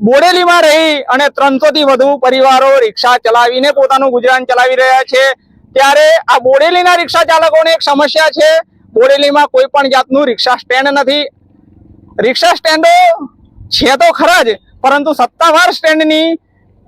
બોડેલીમાં રહી અને 300 થી વધુ પરિવારો રિક્ષા ચલાવીને પોતાનું ગુજરાન ચલાવી રહ્યા છે। ત્યારે આ બોડેલીના રિક્ષા ચાલકોને એક સમસ્યા છે, બોડેલીમાં કોઈ પણ જાતનું રિક્ષા સ્ટેન્ડ નથી। રિક્ષા સ્ટેન્ડો છે તો ખરા જ, પરંતુ સત્તાવાર સ્ટેન્ડની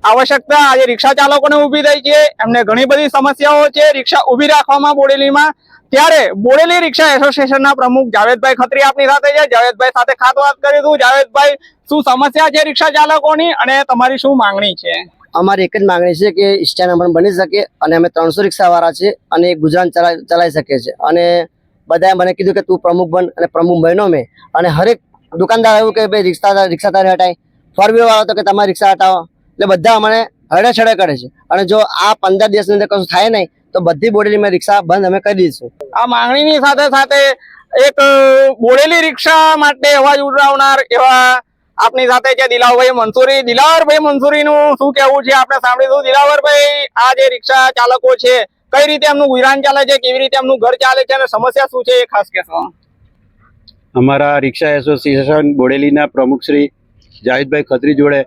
આવશ્યકતા આજે રિક્ષા ચાલકોને ઊભી થઈ છે। એમને ઘણી બધી સમસ્યાઓ છે રિક્ષા ઊભી રાખવામાં બોડેલીમાં। ત્યારે બોડેલી રિક્ષા એસોસિએશનના પ્રમુખ જાવેદભાઈ ખત્રી આપની સાથે છે। જાવેદભાઈ સાથે ખાસ વાત કરીશું। જાવેદભાઈ, શું સમસ્યા છે રિક્ષા ચાલકોની અને તમારી શું માંગણી છે? અમારી એક જ માંગણી છે કે સ્ટેન્ડ અમને બની શકે અને અમે 300 રિક્ષાવાળા છે અને ગુજરાન ચલાવી શકીએ છીએ। અને બધાએ મને કીધું કે તું પ્રમુખ બન, અને પ્રમુખ બન્યો મેં। અને હરેક દુકાનદાર એવું કે ભાઈ રિક્ષા તારે હટાય, 4 વ્હીલર વાળો તો કે તમારી રિક્ષા હટાવો। એટલે બધા અમને હડેછડે કરે છે। અને જો આ 15 દિવસની અંદર કશું થાય નહીં તો બધી બોડેલીમાં રિક્ષા બંધ અમે કરી દઈશું। આ માંગણીની સાથે સાથે એક બોડેલી રિક્ષા માટે અવાજ ઉઠાવનાર એવા આપની સાથે છે દિલાવરભાઈ મંસૂરી। દિલાવરભાઈ મંસૂરીનું શું કહેવું છે આપણે સાંભળીશું। દિલાવરભાઈ, આ જે રિક્ષા ચાલકો છે કઈ રીતે એમનું ગુજરાન ચાલે છે, કેવી રીતે એમનું ઘર ચાલે છે અને સમસ્યા શું છે એ ખાસ કહેશો? અમારા રિક્ષા એસોસિએશન બોડેલીના પ્રમુખ શ્રી જાવેદભાઈ ખત્રી જોડે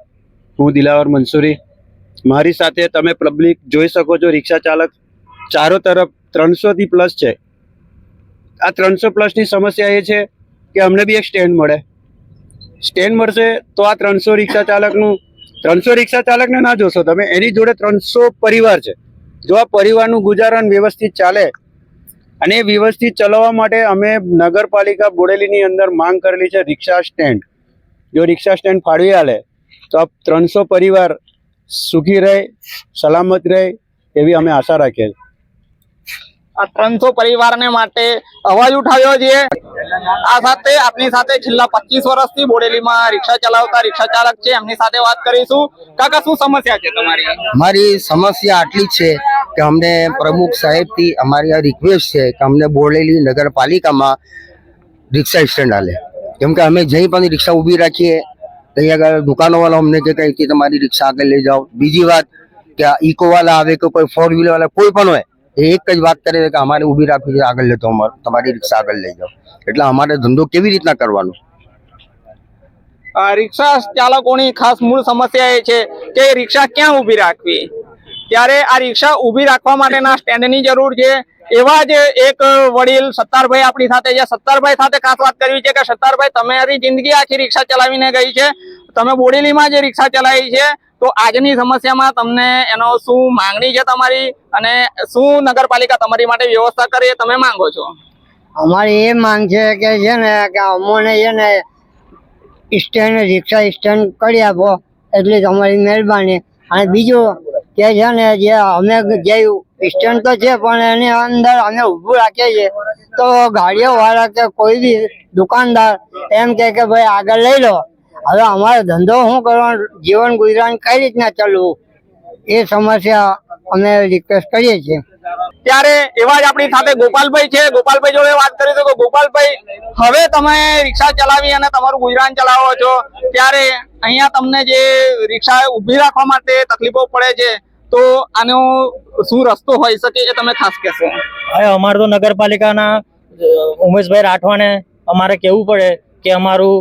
હું દિલાવર મંસૂરી, મારી સાથે તમે પબ્લિક જોઈ શકો છો, રિક્ષા ચાલક ચારો તરફ 300 થી પ્લસ છે। આ 300 પ્લસની સમસ્યા એ છે કે અમને બી એક સ્ટેન્ડ મળે। સ્ટેન્ડ મળશે તો આ 300 રિક્ષા ચાલકને ના જોશો તમે, એની જોડે 300 પરિવાર છે। જો આ પરિવારનું ગુજારણ વ્યવસ્થિત ચાલે અને વ્યવસ્થિત ચલાવવા માટે અમે નગરપાલિકા બોડેલીની અંદર માંગ કરેલી છે રિક્ષા સ્ટેન્ડ। જો રિક્ષા સ્ટેન્ડ ફાળવી આલે તો આ 300 પરિવાર સુખી રહે, સલામત રહે એવી અમે આશા રાખીએ છીએ। આ 300 પરિવારને માટે અવાજ ઉઠાવ્યો છે। આ સાથે આપની સાથે છેલ્લા 25 વર્ષથી બોડેલીમાં રિક્ષા ચલાવતા રિક્ષા ચાલક છે, એમની સાથે વાત કરીશું। કાકા, શું સમસ્યા છે તમારી? મારી સમસ્યા આટલી છે કે અમને પ્રમુખ સાહેબથી અમારી આ રિક્વેસ્ટ છે કે અમને બોડેલી નગરપાલિકામાં રિક્ષા સ્ટેન્ડ આલે। કેમ કે અમે જઈ પણ રિક્ષા ઊભી રાખીએ ત્યાં આગળ દુકાનોવાળા અમને કે કંઈથી તમારી રિક્ષા આગળ લઈ જાઓ। બીજી વાત કે આ ઇકોવાળા આવે કે કોઈ 4 વ્હીલર વાળા કોઈ પણ હોય, એક જ વાત કરે છે કે અમારે ઊભી રાખવી છે, આગળ લેતો તમારી રિક્ષા આગળ લઈ જાઓ। એટલે અમારે ધંધો કેવી રીતના કરવાનો? રિક્ષા ચાલકોની ખાસ મૂળ સમસ્યા એ છે કે રિક્ષા ક્યાં ઊભી રાખવી। ત્યારે આ રિક્ષા ઊભી રાખવા માટેના સ્ટેન્ડની જરૂર છે। એવા જ એક વડીલ સત્તારભાઈ આપણી સાથે છે। સત્તારભાઈ સાથે ખાસ વાત કરવી છે કે સત્તારભાઈ, તમારી જિંદગી આખી રિક્ષા ચલાવીને ગઈ છે, તમે બોડેલીમાં જે રિક્ષા ચલાવી છે, તો આજની સમસ્યામાં તમને એનો શું માંગણી છે તમારી, અને શું નગરપાલિકા તમારી માટે વ્યવસ્થા કરે તમે માંગો છો? અમારી એ માંગ છે કે છે ને કે અમને છે ને સ્ટેન્ડ, રિક્ષા સ્ટેન્ડ કરી આપો એટલી તમારી મહેરબાની। અને બીજું કે છે ને જે અમે જે સ્ટેન્ડ તો છે પણ એની અંદર અમે ઊભું રાખીએ છીએ તો ગાડીઓ વાળા કે કોઈ બી દુકાનદાર એમ કે ભાઈ આગળ લઈ લો। હવે અમારો ધંધો શું કરવાનો, જીવન ગુજરાન કઈ રીતના ચાલવું, એ સમસ્યા અમે રિક્વેસ્ટ કરીએ છીએ। ત્યારે એવા જ આપણી સાથે ગોપાલભાઈ છે। ગોપાલભાઈ જોડે વાત કરીશું કે ગોપાલભાઈ, હવે તમે રિક્ષા ચલાવી અને તમારું ગુજરાન ચલાવો છો, ત્યારે અહીંયા તમને જે રિક્ષા ઊભી રાખવા માટે તકલીફો પડે છે, તો આનો શું રસ્તો હોઈ શકે એ તમે ખાસ કહેશો? અમારે તો નગરપાલિકાના ઉમેશભાઈ રાઠવાને અમારે કહેવું પડે કે અમારું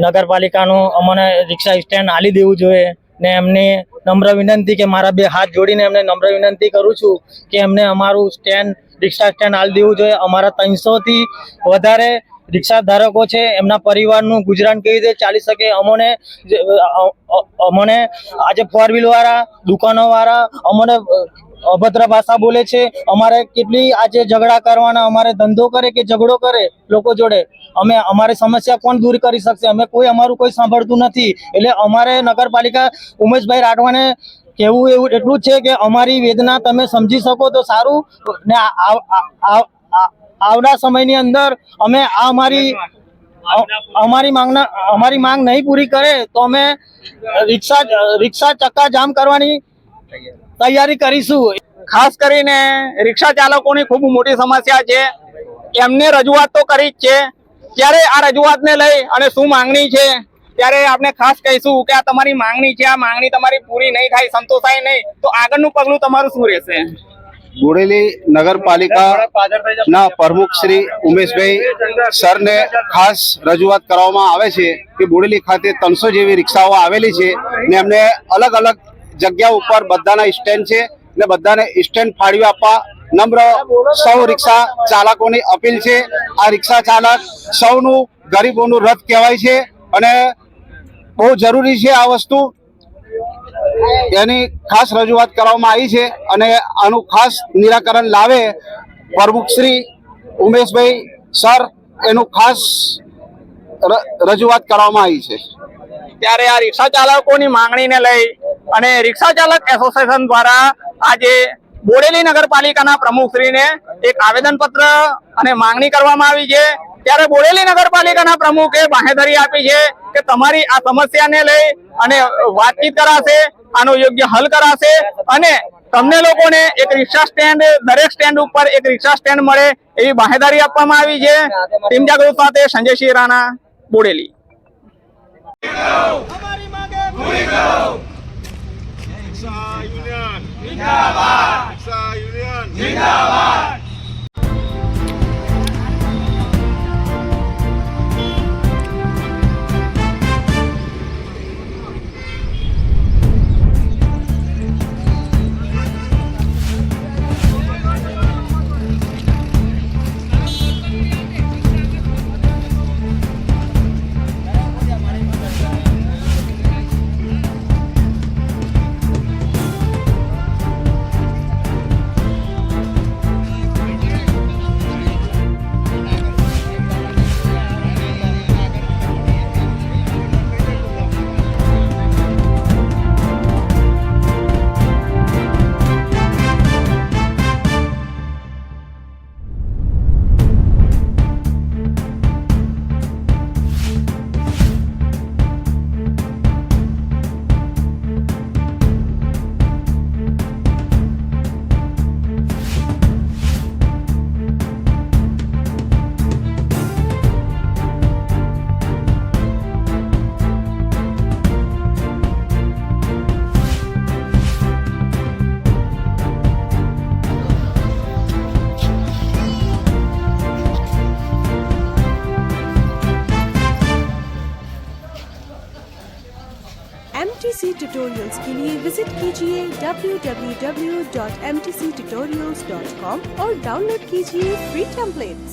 નગરપાલિકાનું અમને રિક્ષા સ્ટેન્ડ આલી દેવું જોઈએ। ને એમને નમ્ર વિનંતી કે મારા 2 હાથ જોડીને એમને નમ્ર વિનંતી કરું છું કે એમને અમારું સ્ટેન્ડ, રિક્ષા સ્ટેન્ડ આલી દેવું જોઈએ। અમારા 300 થી વધારે રિક્ષા ધારકો છે, એમના પરિવારનું ગુજરાન કેવી રીતે ચાલી શકે? અમને આજે 4 વ્હીલ વાળા, દુકાનો વાળા અમને અભદ્ર ભાષા બોલે છે। અમારે કેટલી આજે ઝઘડા કરવાના, અમારે ધંધો કરે કે ઝઘડો કરે લોકો જોડે, અમે અમારી સમસ્યા કોણ દૂર કરી શકશે? અમે કોઈ અમારું કોઈ સાંભળતું નથી। એટલે અમારે નગરપાલિકા ઉમેશભાઈ રાઠવાને કહેવું એવું એટલું જ છે કે અમારી વેદના તમે સમજી શકો તો સારું, ને આવનાર સમયની અંદર અમે અમારી માંગ નહીં પૂરી કરે તો અમે રિક્ષા ચક્કા જામ કરવાની તૈયારી કરીશું। ખાસ કરીને રિક્ષા ચાલકોની ખૂબ મોટી સમસ્યા છે, એમને રજૂઆત તો કરી જ છે। ત્યારે આ રજૂઆતને લઈ અને શું માંગણી છે ત્યારે આપણે ખાસ કહીશું કે આ તમારી માંગણી છે, આ માંગણી તમારી પૂરી નહીં થાય, સંતોષાય નહીં, તો આગળનું પગલું તમારું શું રહેશે? બોડેલી નગરપાલિકાના પ્રમુખ શ્રી ઉમેશભાઈ સરને ખાસ રજૂઆત કરવામાં આવે છે કે બોડેલી ખાતે 300 જેવી રિક્ષાઓ આવેલી છે ને એમને અલગ અલગ જગ્યા ઉપર બધાના સ્ટેન્ડ છે ને બધાને સ્ટેન્ડ ફાળવી આપવા નમ્ર સૌ રિક્ષા ચાલકોની અપીલ છે. આ રિક્ષા ચાલક સૌનું ગરીબોનું રથ કહેવાય છે અને બહુ જરૂરી છે આ વસ્તુ, એની ખાસ રજૂઆત કરવામાં આવી છે અને આનું ખાસ નિરાકરણ લાવે પ્રમુખ શ્રી ઉમેશભાઈ સર, એનું ખાસ રજૂઆત કરવામાં આવી છે. ત્યારે આ રિક્ષા ચાલકોની માંગણીને લઈ અને રિક્ષા ચાલક એસોસિએશન દ્વારા આજે બોડેલી નગરપાલિકાના પ્રમુખશ્રીને એક આવેદનપત્ર અને માંગણી કરવામાં આવી છે. ત્યારે બોડેલી નગરપાલિકાના પ્રમુખે બાંહેધરી આપી છે કે તમારી આ સમસ્યાને લઈ અને વાતચીત કરાશે, આનો યોગ્ય હલ કરાશે અને તમને લોકોને એક રિક્ષા સ્ટેન્ડ, દરેક સ્ટેન્ડ ઉપર એક રિક્ષા સ્ટેન્ડ મળે એવી બાંહેધરી આપવામાં આવી છે. ટીમ જાગૃત સાથે સંજયસિંહ રાણા, બોડેલી. हमारी मांगे पूरी करो। रिक्शा यूनियन जिंदाबाद, रिक्शा यूनियन जिंदाबाद। MTC ट्यूटोरियल्स के लिए विजिट कीजिए www.mtctutorials.com और डाउनलोड कीजिए फ्री टेम्पलेट्स।